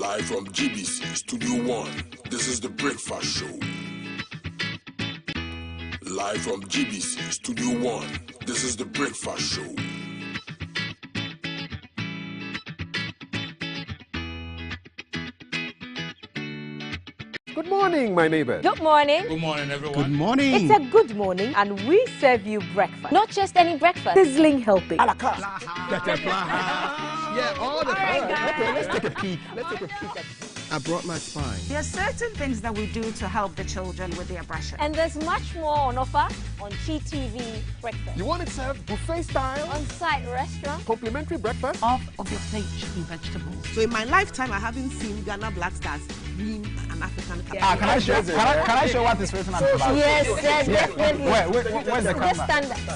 Live from GBC Studio 1, this is the Breakfast Show. Live from GBC Studio 1, this is the Breakfast Show. Good morning, my neighbor. Good morning. Good morning, everyone. Good morning. It's a good morning, and we serve you breakfast. Not just any breakfast. Sizzling healthy. Yeah, all the time. Okay, let's take a peek. I brought my spine. There are certain things that we do to help the children with their brushing. And there's much more on offer on GTV Breakfast. You want it served buffet style? On-site restaurant. Complimentary breakfast? Off of your plate should be vegetables. So in my lifetime, I haven't seen Ghana Black Stars win an African Cup. Can I show what is written on the back? Yes, definitely. Where's the camera? Just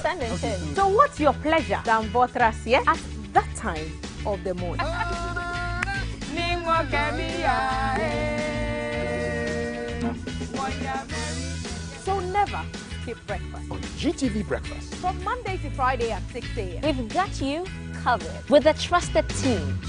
stand and turn. So what's your pleasure? Dan Botras, yeah? At that time of the morning. So never skip breakfast. On GTV Breakfast. From Monday to Friday at 6 a.m. We've got you covered with a trusted team.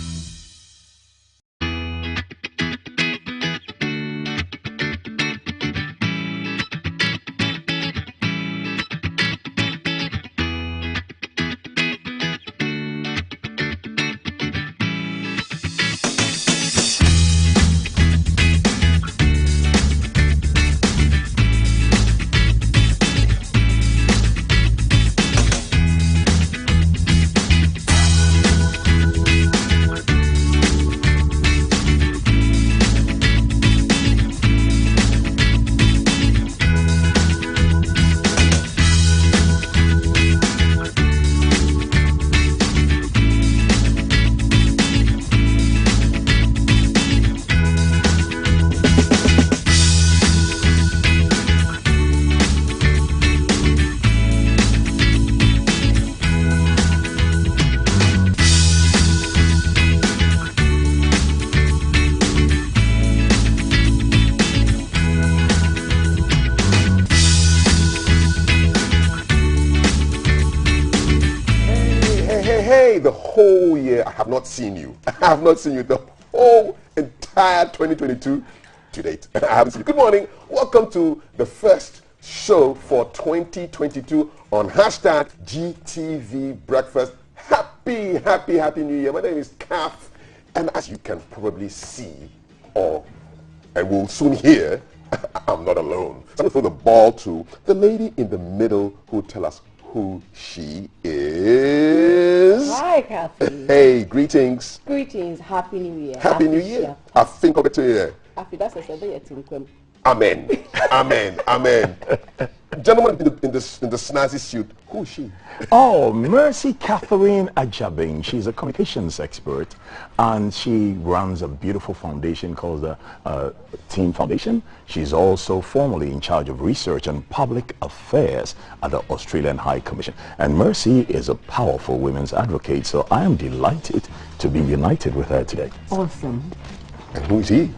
The whole year I have not seen you. I have not seen you the whole entire 2022 to date. I haven't seen you. Good morning. Welcome to the first show for 2022 on hashtag GTV Breakfast. Happy New Year. My name is Kaf, and as you can probably see and will soon hear, I'm not alone. So I'm going to throw the ball to the lady in the middle who will tell us who she is. Hi, Kathy. Hey, greetings. Greetings. Happy New Year. Happy New Year. I think I'll get to you. Happy, that's a Sunday. Amen. Amen. Amen. Gentleman in the snazzy suit, who is she? Oh, Mercy Catherine Ajabing. She's a communications expert, and she runs a beautiful foundation called the Team Foundation. She's also formerly in charge of research and public affairs at the Australian High Commission. And Mercy is a powerful women's advocate, so I am delighted to be united with her today. Awesome. And who is he?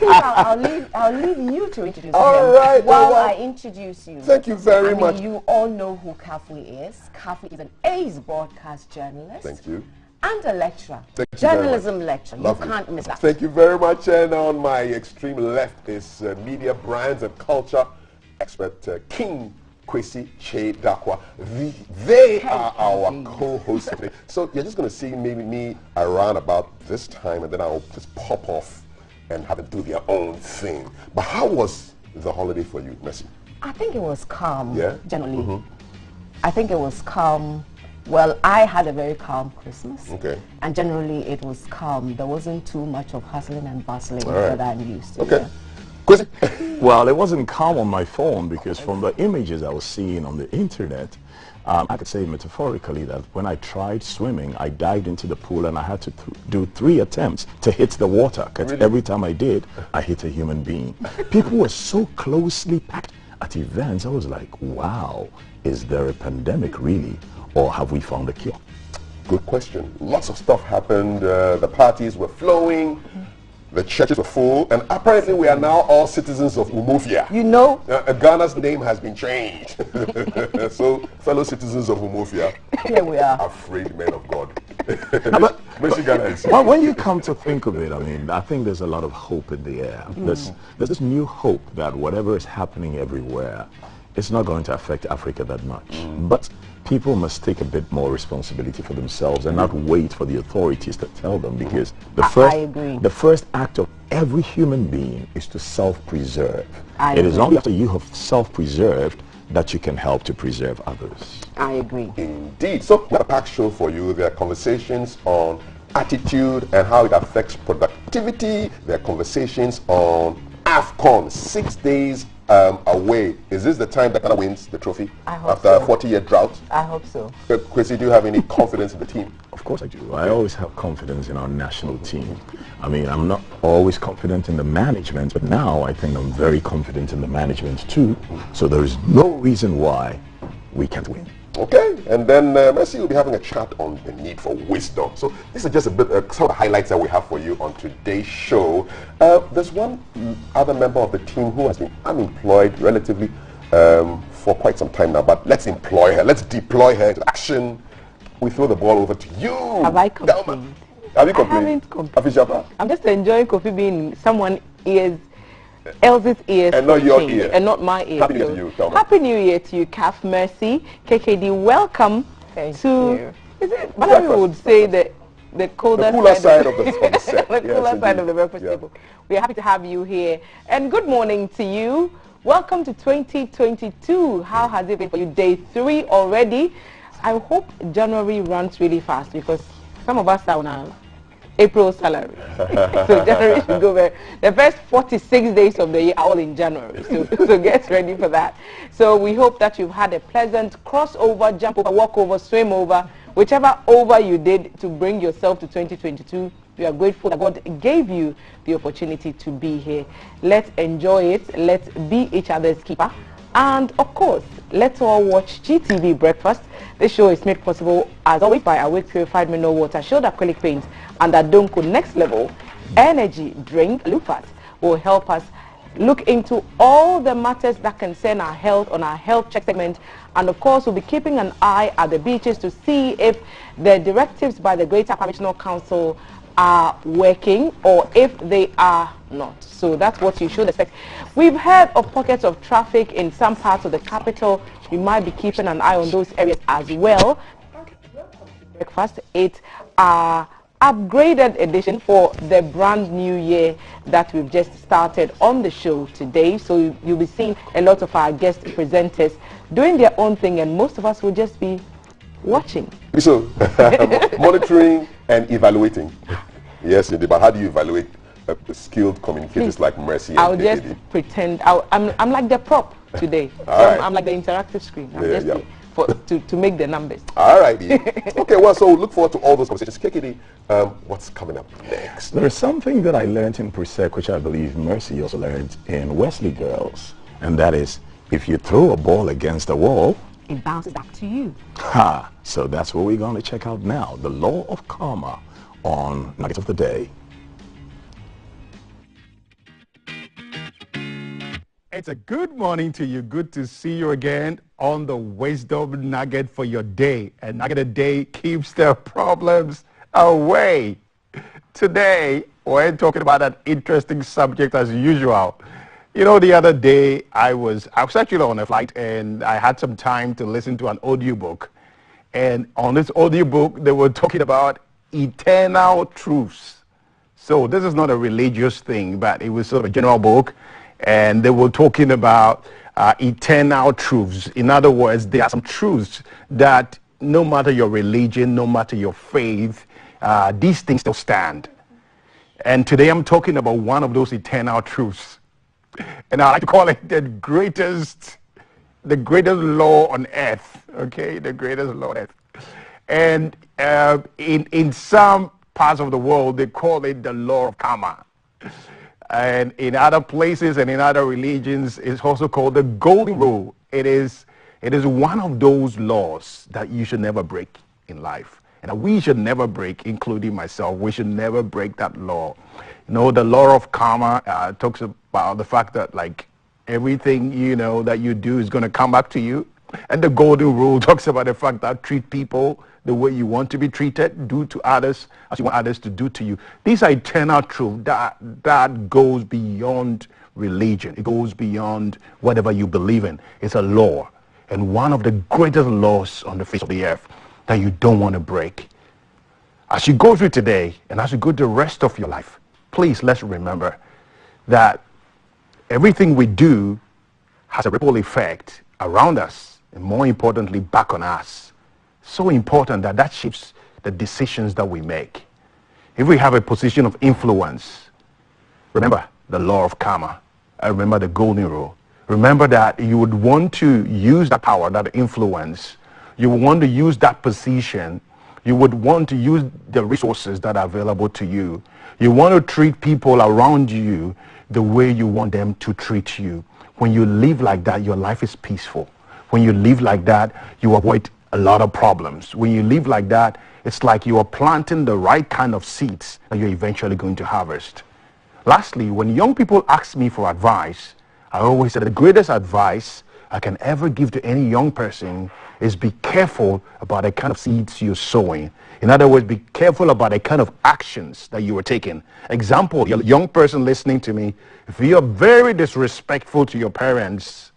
I'll leave you to introduce him right, while I introduce you. Thank you very much. You all know who Kafi is. Kafi is an ace broadcast journalist. Thank you. And a lecturer. Journalism lecturer. Lovely. You can't miss that. Thank you very much. And on my extreme left is media, brands, and culture expert King Kwesi Che Dakwa. They are our co-hosts today. So you're just going to see maybe me around about this time, and then I'll just pop off and have them do their own thing. But how was the holiday for you, Mercy? I think it was calm, Yeah? generally. Mm-hmm. I think it was calm. Well, I had a very calm Christmas. Okay. And generally it was calm. There wasn't too much of hustling and bustling right. that I'm used to. Okay. Yeah. Kwesi? Well, it wasn't calm on my phone because from the images I was seeing on the internet, I could say metaphorically that when I tried swimming, I dived into the pool and I had to do 3 attempts to hit the water. Because every time I did, I hit a human being. People were so closely packed at events. I was like, wow, is there a pandemic really? Or have we found a cure? Good question. Lots of stuff happened. The parties were flowing. The churches were full, and apparently we are now all citizens of Umofia. You know? Ghana's name has been changed. So, fellow citizens of Umofia, Here we are. afraid men of God. When you come to think of it, I mean, I think there's a lot of hope in the air. There's this new hope that whatever is happening everywhere, it's not going to affect Africa that much. But people must take a bit more responsibility for themselves and not wait for the authorities to tell them, because the first act of every human being is to self-preserve. It is only after you have self-preserved that you can help to preserve others. I agree. Indeed. So we have a packed show for you. There are conversations on attitude and how it affects productivity. There are conversations on AFCON, 6 days away. Is this the time that Ghana wins the trophy? I hope after so. a 40-year drought? I hope so. Kwesi, do you have any confidence in the team? Of course I do. I always have confidence in our national team. I mean, I'm not always confident in the management, but now I think I'm very confident in the management too. So there is no reason why we can't win. Okay, and then Mercy will be having a chat on the need for wisdom. So these are just a bit some of the highlights that we have for you on today's show. There's one other member of the team who has been unemployed relatively for quite some time now, but let's employ her. Let's deploy her into action. We throw the ball over to you. Have I complained? Have you complained? I haven't complained. I'm just enjoying Kofi being someone else's ears, and not your ear, and not my ear. Happy New Year to you, Thelma. Happy New Year to you, Calf Mercy, KKD. Welcome Thank to. you. Is it? What we would say the colder side of the set. the cooler side of the breakfast table. We are happy to have you here, and good morning to you. Welcome to 2022. How has it been for you? Day 3 already. I hope January runs really fast, because some of us are on our April salary. So January should go very. The first 46 days of the year are all in January. So get ready for that. So we hope that you've had a pleasant crossover, jump over, walk over, swim over, whichever over you did to bring yourself to 2022. We are grateful that God gave you the opportunity to be here. Let's enjoy it. Let's be each other's keeper. And of course, let's all watch GTV Breakfast. This show is made possible as always by Awake Purified Mineral Water, Shield Acrylic Paints, and Adonko Next Level Energy Drink. Lufat will help us look into all the matters that concern our health on our health check segment. And of course, we'll be keeping an eye at the beaches to see if the directives by the Greater Provincial Council are working or if they are not. So that's what you should expect. We've heard of pockets of traffic in some parts of the capital. We might be keeping an eye on those areas as well. Breakfast, it's our upgraded edition for the brand new year that we've just started on the show today. So you'll be seeing a lot of our guest presenters doing their own thing, and most of us will just be watching. So monitoring and evaluating. Yes, indeed. But how do you evaluate skilled communicators like Mercy and I'll KKD? just pretend. I'm like the prop today. I'm like the interactive screen. I'm just here to make the numbers. All righty. Okay, well, so look forward to all those conversations. KKD, what's coming up next? There is something that I learned in Presec, which I believe Mercy also learned in Wesley Girls, and that is, if you throw a ball against a wall, it bounces back to you. Ha! So that's what we're going to check out now. The law of karma on Nuggets of the Day. It's a good morning to you. Good to see you again on the Wisdom Nugget for your day. And Nugget of the Day keeps the problems away. Today, we're talking about an interesting subject as usual. You know, the other day, I was actually on a flight, and I had some time to listen to an audiobook. And on this audiobook, they were talking about eternal truths. So this is not a religious thing, but it was sort of a general book. And they were talking about eternal truths. In other words, there are some truths that no matter your religion, no matter your faith, these things still stand. And today I'm talking about one of those eternal truths. And I like to call it the greatest law on earth. Okay, the greatest law on earth. And in some parts of the world, they call it the law of karma. And in other places and in other religions, it's also called the golden rule. It is one of those laws that you should never break in life. And we should never break, including myself. We should never break that law. You know, the law of karma talks about the fact that, like, everything, you know, that you do is going to come back to you And the golden rule talks about the fact that treat people the way you want to be treated, do to others as you want others to do to you. These are eternal truth that goes beyond religion. It goes beyond whatever you believe in. It's a law. And one of the greatest laws on the face of the earth that you don't want to break. As you go through today and as you go the rest of your life, please let's remember that everything we do has a ripple effect around us and more importantly back on us. So important that shapes the decisions that we make. If we have a position of influence, remember the law of karma. Remember the golden rule. Remember that you would want to use that power, that influence. You would want to use that position. You would want to use the resources that are available to you. You want to treat people around you the way you want them to treat you. When you live like that, your life is peaceful. When you live like that, you avoid a lot of problems. When you live like that, it's like you are planting the right kind of seeds that you're eventually going to harvest. Lastly, when young people ask me for advice, I always say the greatest advice I can ever give to any young person is be careful about the kind of seeds you're sowing. In other words, be careful about the kind of actions that you are taking. Example, you're a young person listening to me. If you're very disrespectful to your parents,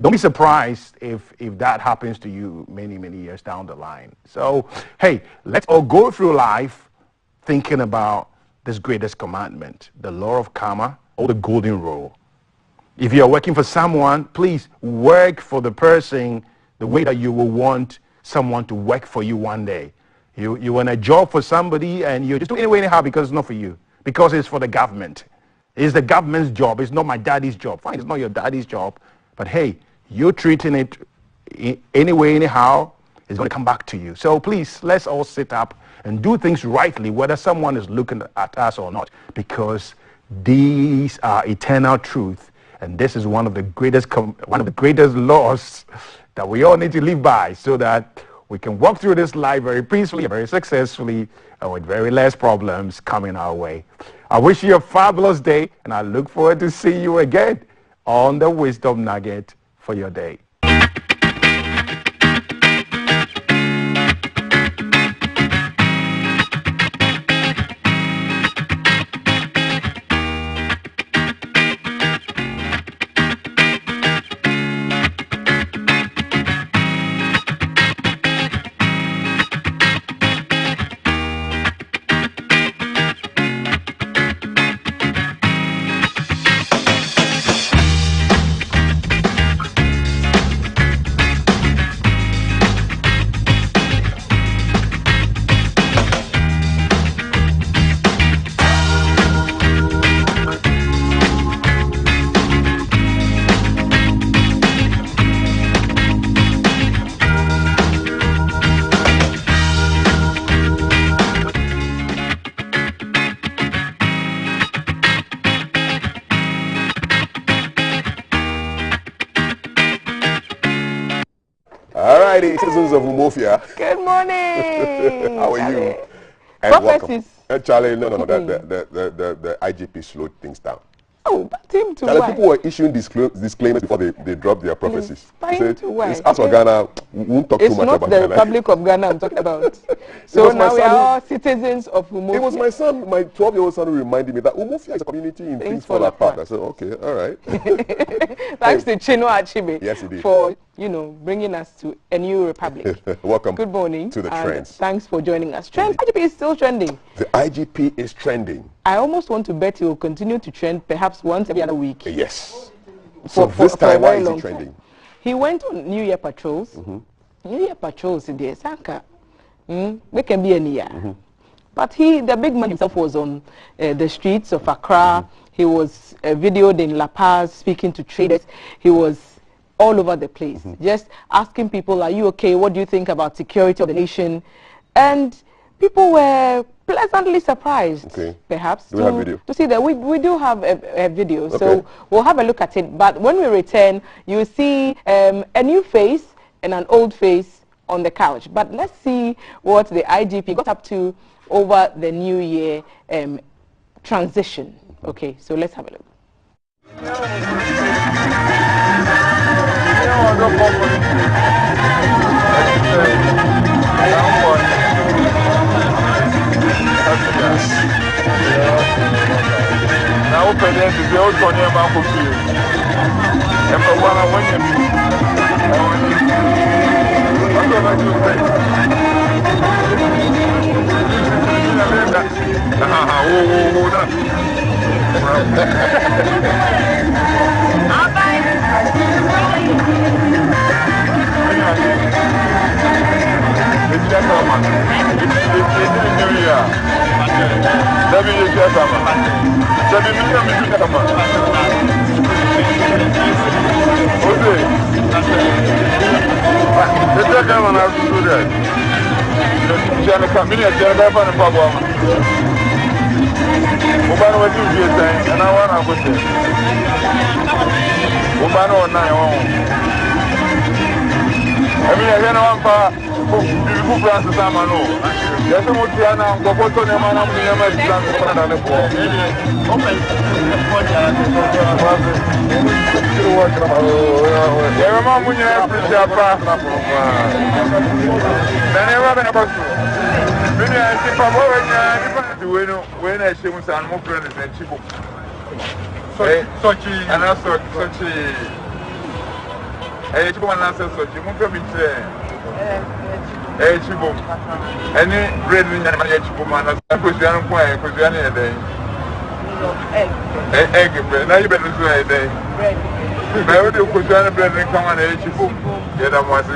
don't be surprised if that happens to you many, many years down the line. So, hey, let's all go through life thinking about this greatest commandment, the law of karma or the golden rule. If you're working for someone, please work for the person the way that you will want someone to work for you one day. You want a job for somebody and you just do it anyway anyhow because it's not for you. Because it's for the government. It's the government's job. It's not my daddy's job. Fine, it's not your daddy's job. But hey, you're treating it anyway anyhow, it's going to come back to you. So please, let's all sit up and do things rightly, whether someone is looking at us or not. Because these are eternal truth. And this is one of the greatest laws that we all need to live by so that we can walk through this life very peacefully, very successfully, and with very less problems coming our way. I wish you a fabulous day, and I look forward to seeing you again on the Wisdom Nugget for your day. Alrighty, citizens of Umofia. Good morning. How are you? And welcome. Charlie, no. The IGP slowed things down. Oh, but him too. Charlie, people were issuing disclaimers before they dropped their prophecies. Him too. It's us for Ghana. We won't talk too much about Ghana. It's not the Republic of Ghana I'm talking about. So now we are all citizens of Umofia. It was my son, my 12-year-old son, who reminded me that Umofia is a community in things fall apart. I said, okay, all right. Thanks to Chino Achibe. Yes, he did. For bringing us to a new republic. Welcome. Good morning to the trends. Thanks for joining us. Trend IGP is still trending. The IGP is trending. I almost want to bet he will continue to trend perhaps once every other week. Yes. So this time, why is he trending? He went on New Year patrols. New Year patrols in the Sanka. They can be any year. But the big man himself was on the streets of Accra. He was videoed in La Paz speaking to traders. He was all over the place, just asking people, are you okay? What do you think about security of the nation? And people were pleasantly surprised, perhaps, to see that we do have a video. So we'll have a look at it. But when we return, you'll see a new face and an old face on the couch. But let's see what the IGP got up to over the New Year transition. Okay, so let's have a look. Now open it to the old one here, Marco Field. And for one, I want you any bread in egg bread. Now you better do a day. But you could bread and come on and eat boom. Get up once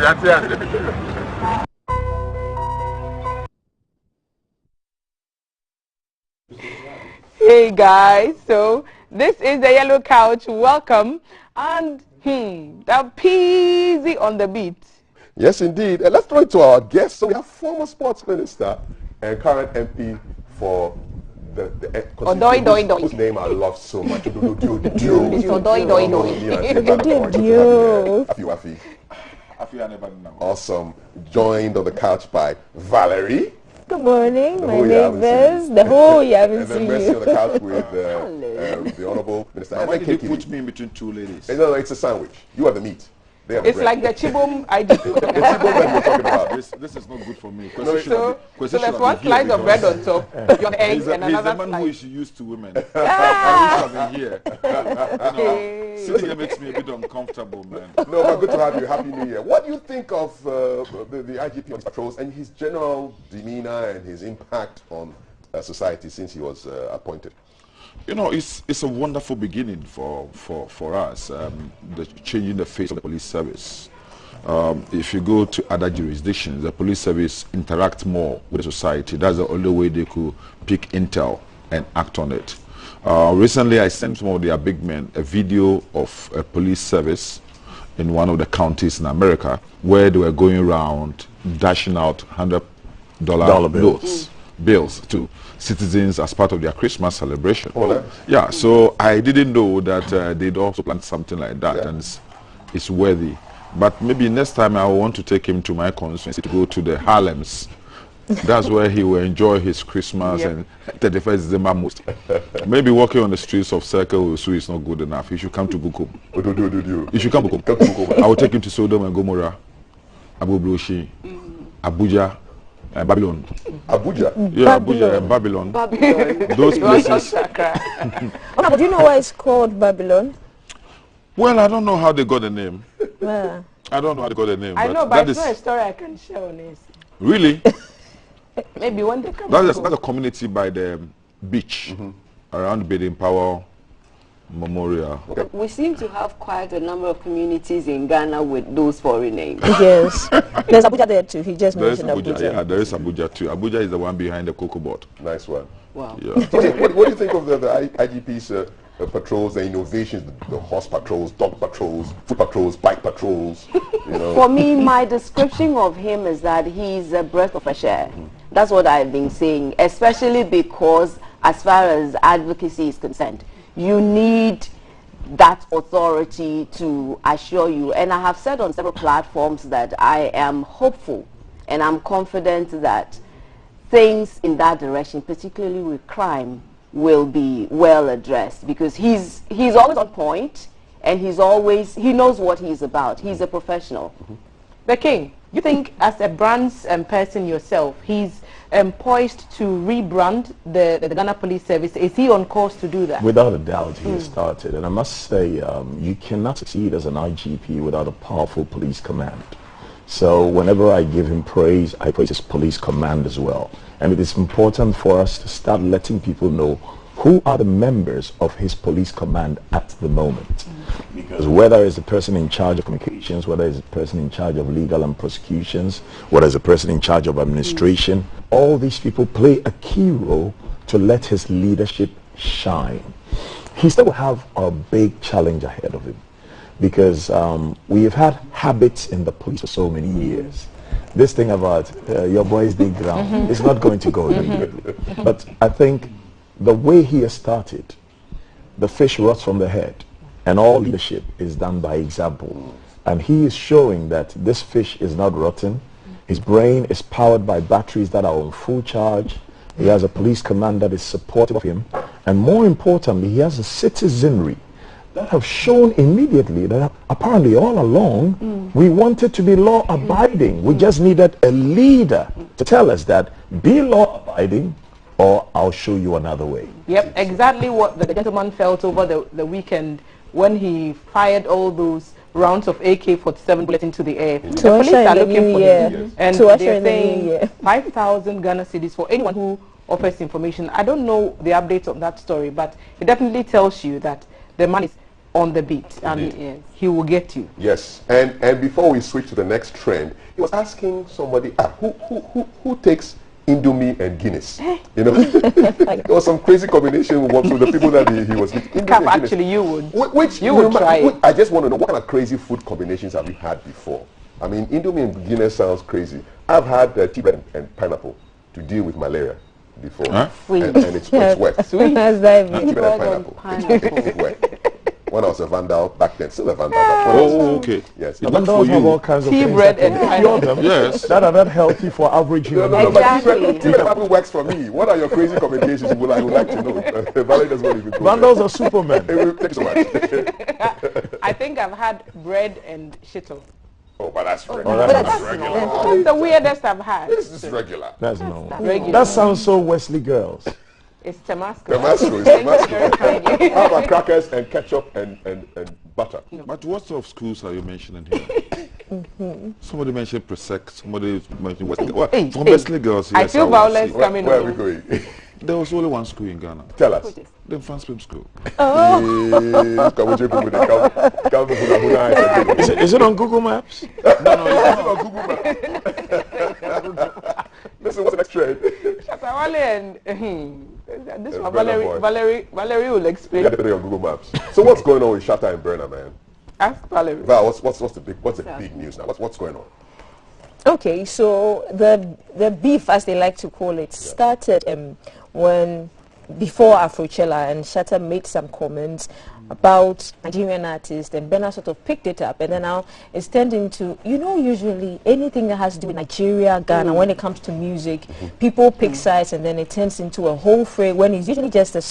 Hey guys, so this is the Yellow Couch. Welcome, and the peasy on the beat. Yes, indeed. And let's throw it to our guest. So we have former sports minister and current MP for the constituency whose name I love so much. Awesome. Joined on the couch by Valerie. Good morning, my neighbors. The whole you haven't seen you. And on the couch with the Honorable Minister. Why did you put me in between two ladies? No, it's a sandwich. You are the meat. It's like the Chibum IGP. This is not good for me. So there's one slice of bread on top, your eggs, and another slice. He's a man who is used to women. I wish I've been here. Sitting here makes me a bit uncomfortable, man. No, but good to have you. Happy New Year. What do you think of the IGP on his patrols and his general demeanor and his impact on society since he was appointed? You know, it's a wonderful beginning for us, changing the face of the police service. If you go to other jurisdictions, the police service interact more with the society. That's the only way they could pick intel and act on it. Recently, I sent some of their big men a video of a police service in one of the counties in America where they were going around dashing out $100 bills to citizens as part of their Christmas celebration. Yeah, so I didn't know that they'd also planned something like that, and it's worthy. But maybe next time I want to take him to my constituency to go to the Harlems. That's where he will enjoy his Christmas and 31st December most. Maybe walking on the streets of Circle Osu is not good enough. He should come to Bukum. He should come to Bukum. I will take him to Sodom and Gomorrah, Abu Bloshi, Abuja, Babylon. Abuja? Yeah, Abuja and Babylon. Those places. but do you know why it's called Babylon? Well, I don't know how they got the name. Yeah. I don't know how they got the name. I know, but it's not a story I can share on this. Really? Maybe one day come. That's a community by the beach around Baden Powell Memorial. Okay. We seem to have quite a number of communities in Ghana with those foreign names. Yes. There's Abuja there too. He just mentioned Abuja. Yeah, there is Abuja too. Abuja is the one behind the cocoa board. Nice one. Wow. Yeah. what do you think of the IGP's patrols, the innovations, the horse patrols, dog patrols, foot patrols, bike patrols? You know? For me, my description of him is that he's a breath of fresh air. That's what I've been saying, especially because as far as advocacy is concerned, you need that authority to assure you. And I have said on several platforms that I am hopeful and I'm confident that things in that direction, particularly with crime, will be well addressed, because he's always on point and he knows what he's about. He's a professional. The King, you think as a brands person yourself, he's poised to rebrand the Ghana Police Service? Is he on course to do that? Without a doubt, he has started. And I must say, you cannot succeed as an IGP without a powerful police command. So whenever I give him praise, I praise his police command as well. And it is important for us to start letting people know who are the members of his police command at the moment. Because whether it's the person in charge of communications, whether it's the person in charge of legal and prosecutions, whether it's the person in charge of administration, all these people play a key role to let his leadership shine. He still will have a big challenge ahead of him, because we have had habits in the police for so many years. This thing about your boys dig ground is not going to go anywhere. But I think the way he has started, the fish rots from the head, and all leadership is done by example. And he is showing that this fish is not rotten. His brain is powered by batteries that are on full charge. He has a police command that is supportive of him. And more importantly, he has a citizenry that have shown immediately that apparently all along we wanted to be law-abiding. We just needed a leader to tell us that be law-abiding or I'll show you another way. Yep, exactly what the gentleman felt over the weekend when he fired all those rounds of AK-47 bullets into the air. The police are looking for him, and they're saying 5,000 Ghana cedis for anyone who offers information. I don't know the updates on that story, but it definitely tells you that the man is on the beat, and he will get you. Yes, and before we switch to the next trend, he was asking somebody, who takes Indomie and Guinness? You know, there was some crazy combination with the people that he was with. Actually, you would. You would try it. I just want to know, what kind of crazy food combinations have you had before? I mean, Indomie and Guinness sounds crazy. I've had tea bread and pineapple to deal with malaria before. Huh? And it's wet. Sweet. That's tea bread and pineapple. It's wet. When I was a vandal back then, still a vandal. Okay. Yes. The vandals have all kinds of tea things bread and pineapple. Yes. that are not healthy for average human beings. But tea bread and pineapple works for me. What are your crazy combinations? I would like to know. Valerie doesn't want to go. Vandals are supermen. Thank you so much. I think I've had bread and shito. Oh, but that's regular. That's regular. The weirdest I've had. This is regular. That's no. Regular. That sounds so Wesley Girls. It's Tamasco. Tamasco. It's Tamasco. How about crackers and ketchup and butter? But what sort of schools are you mentioning here? Somebody mentioned Presec, somebody mentioned Wesley. Well, from Wesley Girls, yes, I feel violence coming. Where are we going? There was only one school in Ghana. Tell us. The France Film School. Is it on Google Maps? No, it's on Google Maps. Listen, what's the next trend? Shatawale and this one, Valerie will explain. You got to put it on Google Maps. So what's going on with Shatta and Burner, man? Ask Valerie. Val, what's the big news now? What's going on? Okay, so the beef, as they like to call it, started before Afrochella, and Shatta made some comments about Nigerian artists, and Bernard sort of picked it up, and then now it's turned into, usually anything that has to do with Nigeria, Ghana, when it comes to music, people pick sides, and then it turns into a whole fray when it's usually just a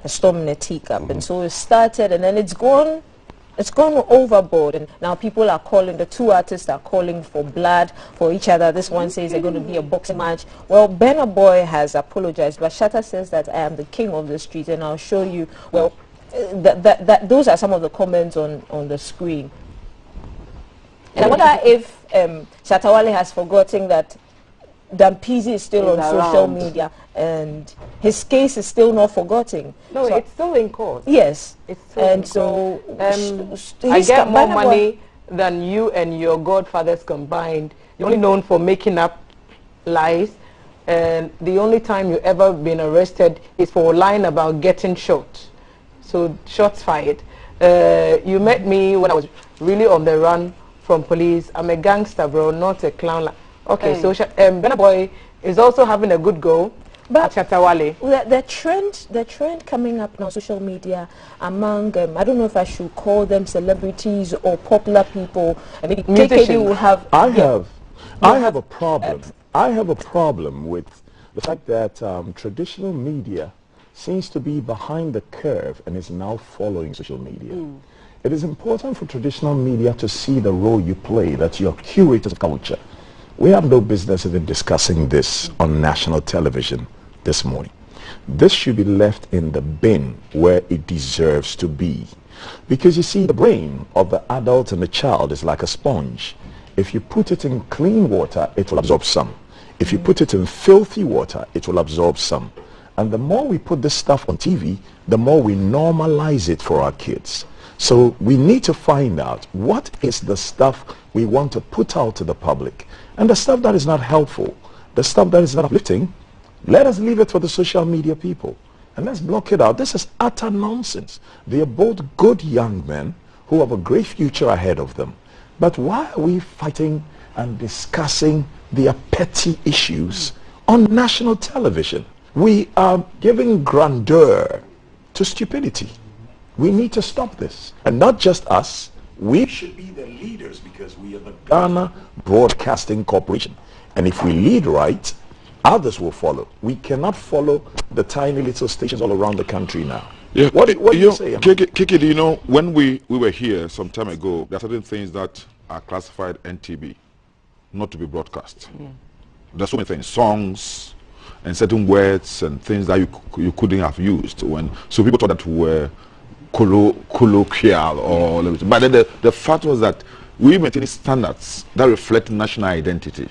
storm in a teacup. And so it started, and then it's gone overboard, and now people are calling, the two artists are calling for blood for each other. This one says they're going to be a boxing match. Well, Burna Boy has apologized, but Shatta says that I am the king of the street, and I'll show you. Well, those are some of the comments on the screen. And I wonder if Shatawale has forgotten that Dampizi is still on social media, and his case is still not forgotten. No, so it's still in court. Yes. It's still in court. So I get more money than you and your godfathers combined. You're only known for making up lies, and the only time you ever been arrested is for lying about getting shot. So shots fired. You met me when I was really on the run from police. I'm a gangster, bro, not a clown. Okay, so Burna Boy is also having a good go. But Shatawale, the trend coming up on social media among I don't know if I should call them celebrities or popular people. Maybe KKD will have. I have a problem. I have a problem with the fact that traditional media seems to be behind the curve and is now following social media. It is important for traditional media to see the role you play, that you're curators of culture. We have no business even discussing this on national television this morning. This should be left in the bin where it deserves to be. Because you see, the brain of the adult and the child is like a sponge. If you put it in clean water, it will absorb some. If you put it in filthy water, it will absorb some. And the more we put this stuff on TV, the more we normalize it for our kids. So we need to find out what is the stuff we want to put out to the public. And the stuff that is not helpful, the stuff that is not uplifting, let us leave it for the social media people. And let's block it out. This is utter nonsense. They are both good young men who have a great future ahead of them. But why are we fighting and discussing their petty issues on national television? We are giving grandeur to stupidity. We need to stop this. And not just us. We should be the leaders because we are the Ghana Broadcasting Corporation. And if we lead right, others will follow. We cannot follow the tiny little stations all around the country now. Yeah, what do you say? Kiki, do you know, when we were here some time ago, there are certain things that are classified NTB, not to be broadcast. Yeah. There's so many things, songs and certain words and things that you couldn't have used. So people thought that were colloquial or but then the fact was that we maintain standards that reflect national identity.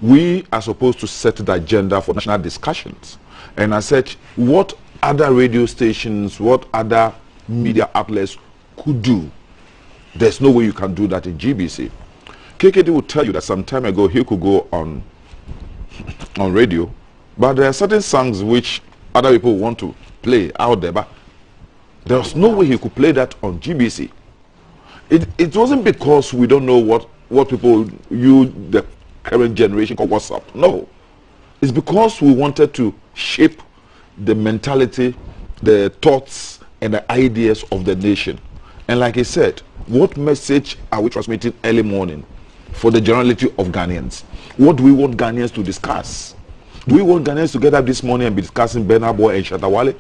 We are supposed to set the agenda for national discussions. And I said, what other radio stations, what other media outlets could do? There's no way you can do that in GBC. KKD will tell you that some time ago he could go on radio, but there are certain songs which other people want to play out there, but there was no way he could play that on GBC. It wasn't because we don't know what people, the current generation, call WhatsApp. No. It's because we wanted to shape the mentality, the thoughts, and the ideas of the nation. And like I said, what message are we transmitting early morning for the generality of Ghanaians? What do we want Ghanaians to discuss? Do we want Ghanaians to get up this morning and be discussing Benabo and Shatawale?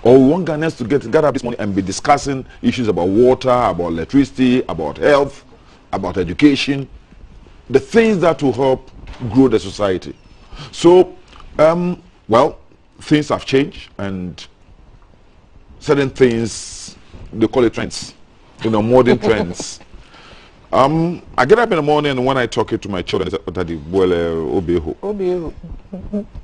Or we want Ghanaians to get up this morning and be discussing issues about water, about electricity, about health, about education, the things that will help grow the society. So, well, things have changed, and certain things, they call it trends, modern trends. I get up in the morning, and when I talk it to my children, I say, Obeho.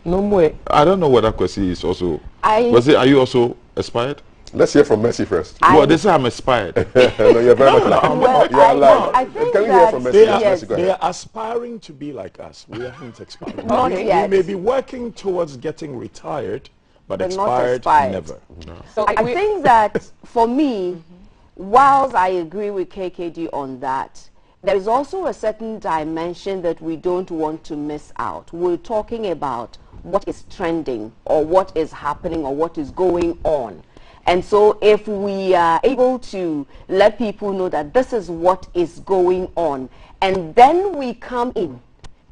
No more. I don't know what that question is also. Are you also aspired? Let's hear from Mercy first. Well, they say I'm aspired. No, you're very much alive. You're alive. Can you hear from Mercy? They are aspiring to be like us. We aren't expired. Not yet. We may be working towards getting retired, but expired never. No. So I think that for me, whilst I agree with KKD on that, there is also a certain dimension that we don't want to miss out. We're talking about what is trending or what is happening or what is going on. And so if we are able to let people know that this is what is going on, and then we come in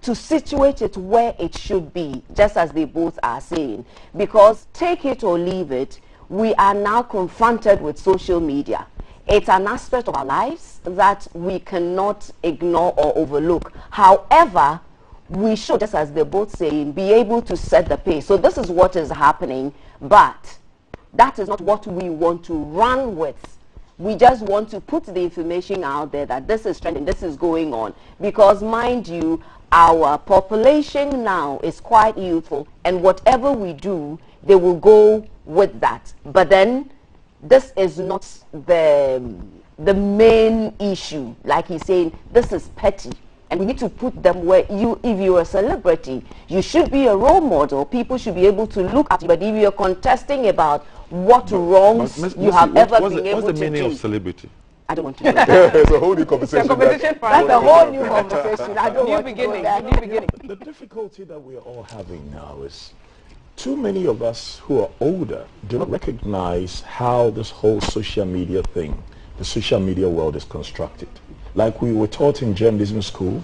to situate it where it should be, just as they both are saying, because take it or leave it, we are now confronted with social media. It's an aspect of our lives that we cannot ignore or overlook. However, we should, just as they're both saying, be able to set the pace. So this is what is happening, but that is not what we want to run with. We just want to put the information out there that this is trending, this is going on. Because mind you, our population now is quite youthful, and whatever we do, they will go with that. But then, this is not the main issue. Like he's saying, this is petty. And we need to put them where if you're a celebrity, you should be a role model. People should be able to look at you. But if you're contesting about what wrongs you have ever been able to do. What's the meaning of celebrity? I don't want to do that. It's a whole new conversation. That's a whole new conversation. I don't want to go there. New beginning. The difficulty that we are all having now is too many of us who are older do not recognize how this whole social media thing, the social media world is constructed. Like we were taught in journalism school,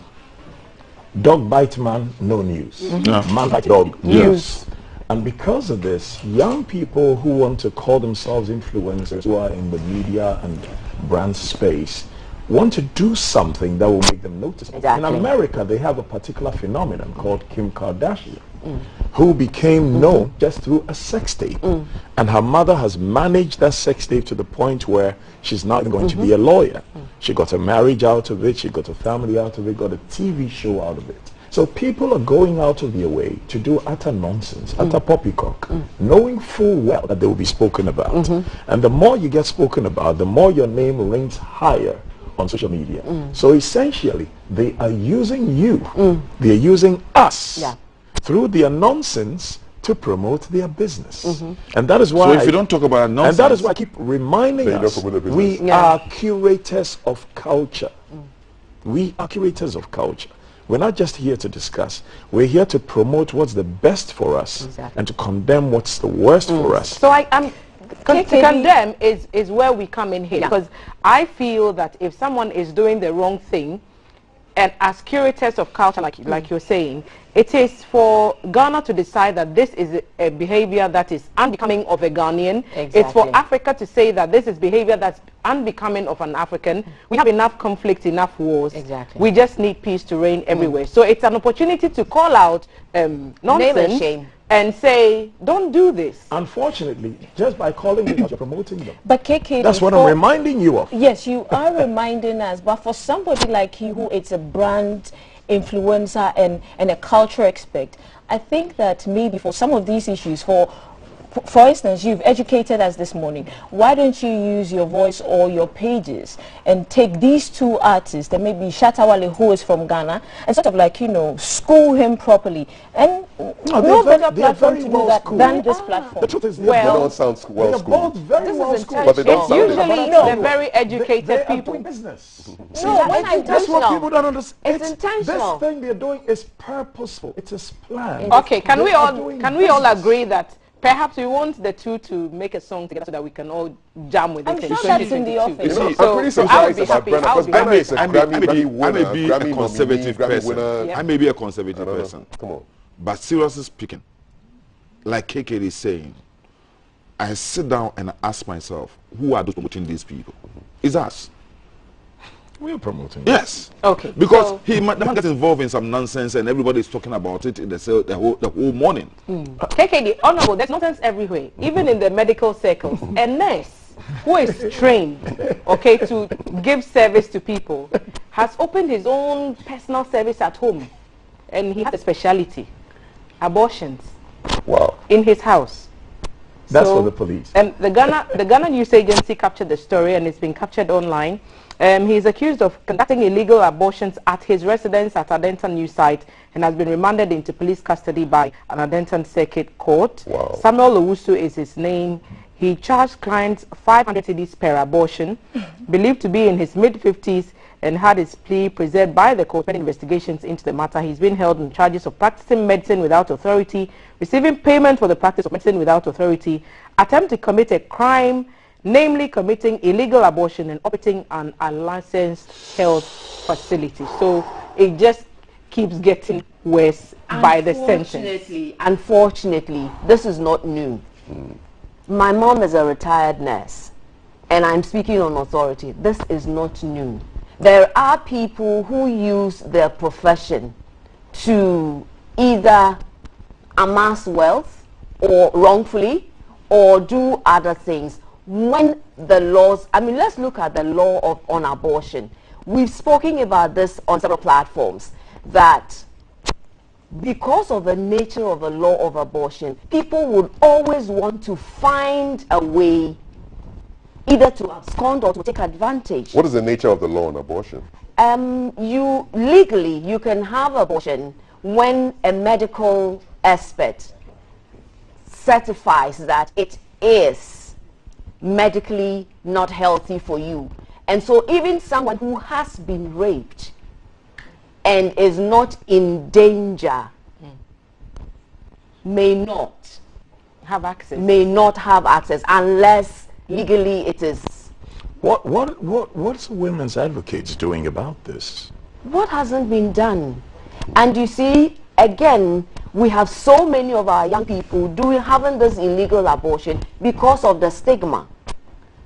dog bite man, no news. Man bite dog, news. And because of this, young people who want to call themselves influencers, who are in the media and brand space, want to do something that will make them noticeable. Exactly. In America, they have a particular phenomenon called Kim Kardashian, who became known just through a sex tape. And her mother has managed that sex tape to the point where she's not even going to be a lawyer. She got a marriage out of it, she got a family out of it, got a TV show out of it. So people are going out of their way to do utter nonsense, utter poppycock, knowing full well that they will be spoken about. And the more you get spoken about, the more your name ranks higher on social media. So essentially, they are using you, they are using us through their nonsense to promote their business. And that is why... So if you don't talk about nonsense... And that is why I keep reminding us, we are curators of culture. We are curators of culture. We're not just here to discuss. We're here to promote what's the best for us and to condemn what's the worst for us. So to condemn is where we come in here, because I feel that if someone is doing the wrong thing, and as curators of culture, like you're saying, it is for Ghana to decide that this is a behavior that is unbecoming of a Ghanaian. It's for Africa to say that this is behavior that's unbecoming of an African. We have enough conflict, enough wars. We just need peace to reign everywhere. So it's an opportunity to call out nonsense and say, don't do this. Unfortunately, just by calling them out, you're promoting them. But KK, that's what I'm reminding you of. Yes, you are reminding us. But for somebody like you, who it's a brand influencer and a culture expert, I think that maybe for some of these issues, for instance, you've educated us this morning. Why don't you use your voice or your pages and take these two artists, and maybe Shatawale, who is from Ghana, and sort of like, you know, school him properly? And no better platform to do that than this platform. The truth is, they don't sound well schooled. But they don't sound usually the very educated people. Doing business. No, that's what people don't understand. It's intentional. This thing they're doing is purposeful. It is planned. Okay, can we all agree that perhaps we want the two to make a song together so that we can all jam with it? I'm sure that's in the office. You know, I'm pretty surprised about Brenna, because Brenna is a Grammy winner. I may be a conservative person. I may be a conservative person. Come on. But seriously speaking, like KK is saying, I sit down and ask myself, who are those promoting these people? It's us. We are promoting. Yes. Okay. Because the man gets involved in some nonsense and everybody's talking about it in the whole morning. KK, honorable, there's nonsense everywhere, even in the medical circles. A nurse who is trained, okay, to give service to people, has opened his own personal service at home, and he has a specialty: abortions. Wow. In his house. That's for the police. And the Ghana News Agency captured the story, and it's been captured online. He is accused of conducting illegal abortions at his residence at Adentan New Site, and has been remanded into police custody by an Adentan Circuit Court. Wow. Samuel Owusu is his name. He charged clients 500 cedis per abortion, believed to be in his mid-50s, and had his plea preserved by the court pending investigations into the matter. He's been held on charges of practicing medicine without authority, receiving payment for the practice of medicine without authority, attempt to commit a crime, namely committing illegal abortion, and operating an unlicensed health facility. So it just keeps getting worse by the sentence. Unfortunately, this is not new. My mom is a retired nurse, and I'm speaking on authority. This is not new. There are people who use their profession to either amass wealth or wrongfully or do other things. When the laws, I mean, let's look at the law on abortion. We've spoken about this on several platforms, that because of the nature of the law of abortion, people would always want to find a way either to abscond or to take advantage. What is the nature of the law on abortion? Legally, you can have abortion when a medical expert certifies that it is medically not healthy for you. And so even someone who has been raped and is not in danger may not have access. Unless legally it is. What's women's advocates doing about this? What hasn't been done? And you see, again, we have so many of our young people having this illegal abortion because of the stigma.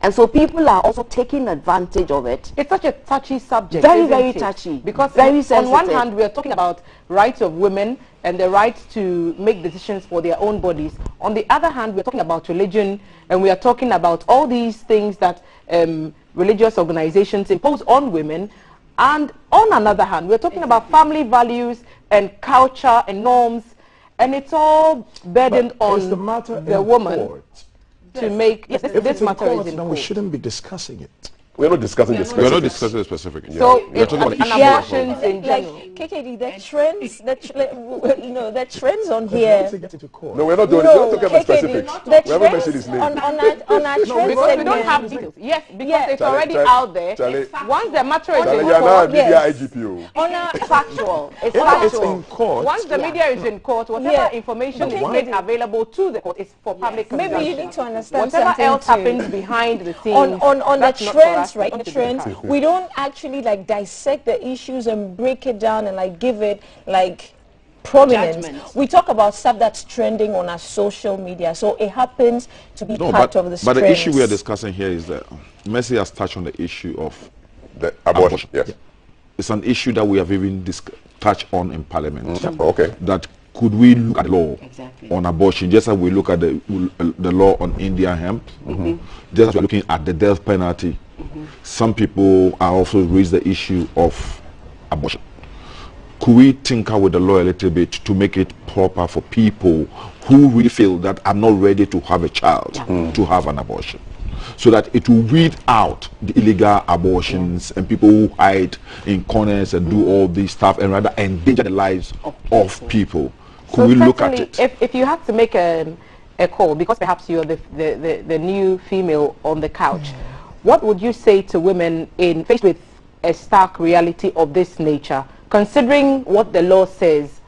And so people are also taking advantage of it. It's such a touchy subject. Very, very touchy. Because very on one hand, we are talking about rights of women and the right to make decisions for their own bodies. On the other hand, we're talking about religion, and we are talking about all these things that religious organizations impose on women. And on another hand, we're talking about family values and culture and norms, and it's all burdened on the woman. To make this matter is in court, we shouldn't be discussing it. We're not discussing the specifics. We're not discussing the specifics. So we're talking about abortions in general. Like KKD, the trends, the trends on here. No, we're not doing it. We're not talking about specifics. We haven't mentioned his name. On our trends because we don't have details. Yes, because it's already out there. Once the matter is in court, on a factual. It's factual. In court. Once the media is in court, whatever information is made available to the court is for public consumption. Maybe you need to understand whatever else happens behind the scenes. On the trends, right? On the trends, we don't actually like dissect the issues and break it down and like give it like prominence. We talk about stuff that's trending on our social media, so it happens to be part of the trends. But the issue we are discussing here is that Mercy has touched on the issue of the abortion. Yes, yeah. It's an issue that we have even touched on in Parliament. Okay, that could we look at law on abortion, just as we look at the law on Indian hemp, just as we're looking at the death penalty. Some people are also raised the issue of abortion. Could we tinker with the law a little bit to make it proper for people who really feel that are not ready to have a child to have an abortion, so that it will weed out the illegal abortions and people who hide in corners and do all this stuff and rather endanger the lives of people? Could we look at it? If you have to make a call, because perhaps you're the new female on the couch, what would you say to women faced with a stark reality of this nature, considering what the law says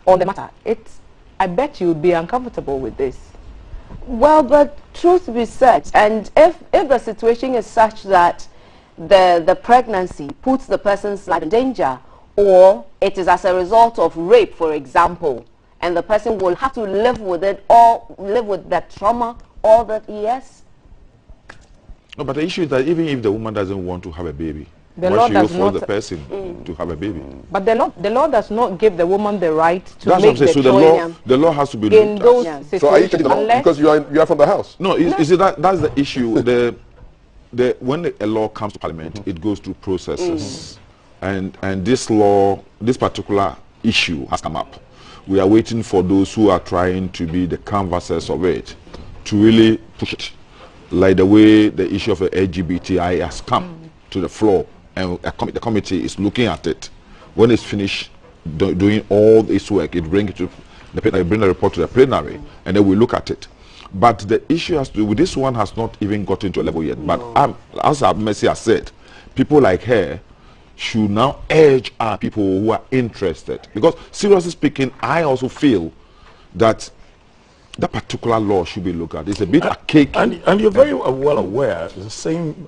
on the matter? I bet you would be uncomfortable with this. Well, but truth be said, and if the situation is such that the pregnancy puts the person's life in danger, or it is as a result of rape, for example, and the person will have to live with it or live with that trauma all that he has. No, but the issue is that even if the woman doesn't want to have a baby, the law does not force the person to have a baby. But the law does not give the woman the right to That's make the choice. So the law has to be in those situations. So are you changing the law because you are from the house? No, that's the issue. When a law comes to Parliament, it goes through processes, and this particular issue has come up. We are waiting for those who are trying to be the canvassers of it to really push it, like the way the issue of the LGBTI has come to the floor, and the committee is looking at it. When it's finished doing all this work, it brings it to bring the report to the plenary, and then we look at it. But the issue has to do with this one has not even gotten to a level yet. But as Mercy has said, people like her should now urge our people who are interested, because seriously speaking, I also feel that that particular law should be looked at. It's a bit archaic. And you're very well aware, the same,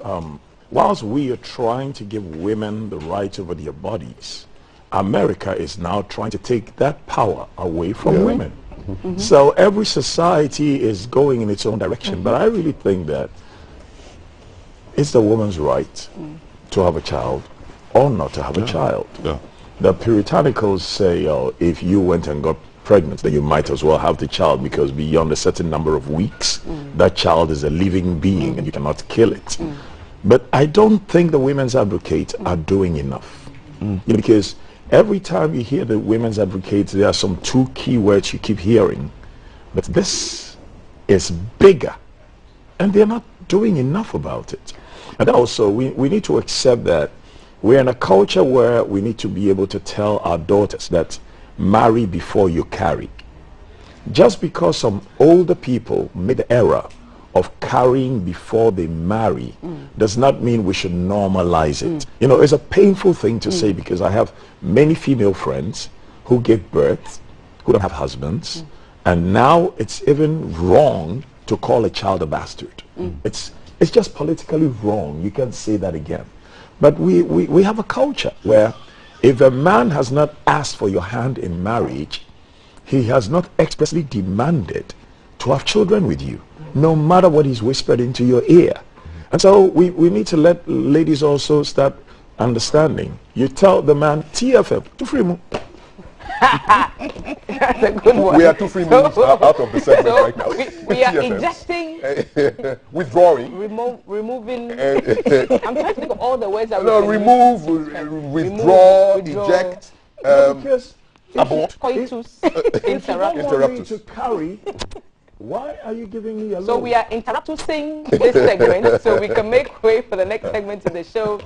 whilst we are trying to give women the right over their bodies, America is now trying to take that power away from women. So every society is going in its own direction. But I really think that it's the woman's right to have a child or not to have a child. The Puritanicals say, if you went and got pregnant, then you might as well have the child, because beyond a certain number of weeks, that child is a living being and you cannot kill it. But I don't think the women's advocates are doing enough. Because every time you hear the women's advocates, there are some two key words you keep hearing. But this is bigger, and they're not doing enough about it. And also, we need to accept that we're in a culture where we need to be able to tell our daughters that marry before you carry. Just because some older people made the error of carrying before they marry does not mean we should normalize it. You know, it's a painful thing to say, because I have many female friends who gave birth, who don't have husbands, and now it's even wrong to call a child a bastard. It's just politically wrong. You can't say that again. But we have a culture where if a man has not asked for your hand in marriage, he has not expressly demanded to have children with you, no matter what he's whispered into your ear. And so we need to let ladies also start understanding. You tell the man, TFM, to free mo. That's a good one. We are 2 free moves out of the segment right now. We are ejecting, withdrawing, removing. I'm trying to think of all the words that no, we can remove, withdraw, eject, Because abort, coitus, if you interrupt. don't want me to carry, why are you giving me a So load? we are interrupting this segment so we can make way for the next segment of the show.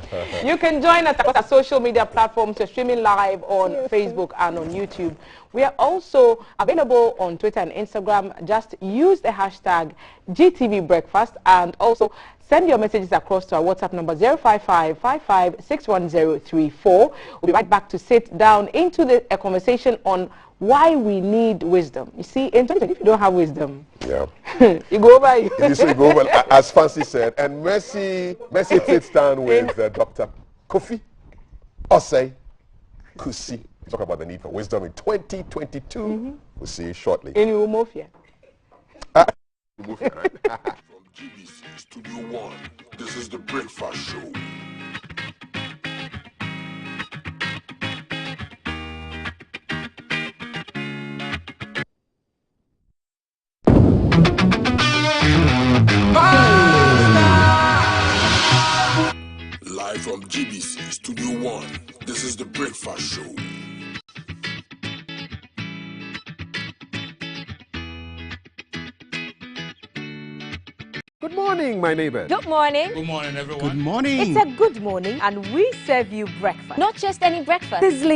You can join us across our social media platforms. We're streaming live on Facebook and on YouTube. We are also available on Twitter and Instagram. Just use the hashtag GTV Breakfast and also send your messages across to our WhatsApp number 05555610034. We'll be right back to sit down into a conversation on why we need wisdom. You see, in 2020, if you don't have wisdom, yeah, you go over. You go over, as Fancy said. And Mercy sits down with Dr. Kofi Osei Kusi. We talk about the need for wisdom in 2022. We'll see you shortly. In Umofia. From GBC Studio 1, this is the Breakfast Show. Live from GBC Studio 1, this is the Breakfast Show. Good morning, my neighbors. Good morning. Good morning, everyone. Good morning. It's a good morning, and we serve you breakfast. Not just any breakfast. Sizzling